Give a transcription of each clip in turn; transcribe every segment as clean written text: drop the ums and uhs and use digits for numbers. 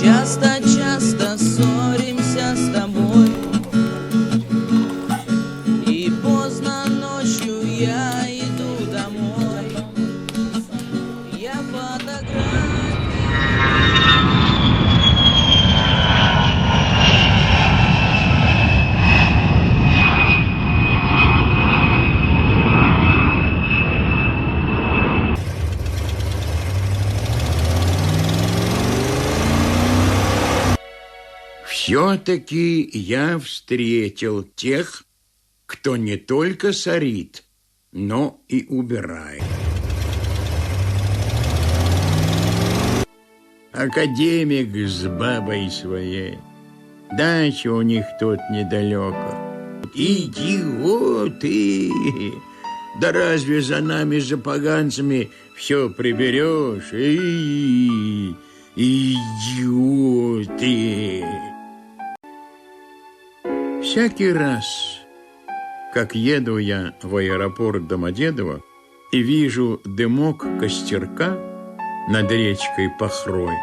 Часто-часто ссоримся с тобой, и поздно ночью я иду домой. Я фотографию. Все-таки я встретил тех, кто не только сорит, но и убирает. Академик с бабой своей. Дача у них тут недалеко. Идиоты! Да разве за нами, за поганцами, все приберешь? Идиоты! Всякий раз, как еду я в аэропорт Домодедово и вижу дымок костерка над речкой Пахрой,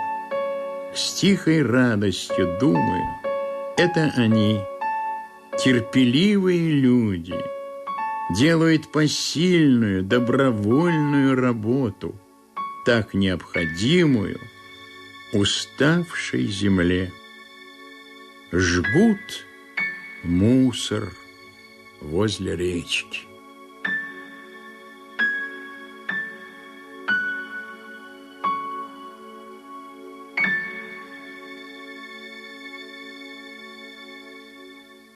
с тихой радостью думаю, это они, терпеливые люди, делают посильную, добровольную работу, так необходимую уставшей земле. Жгут мусор возле речки.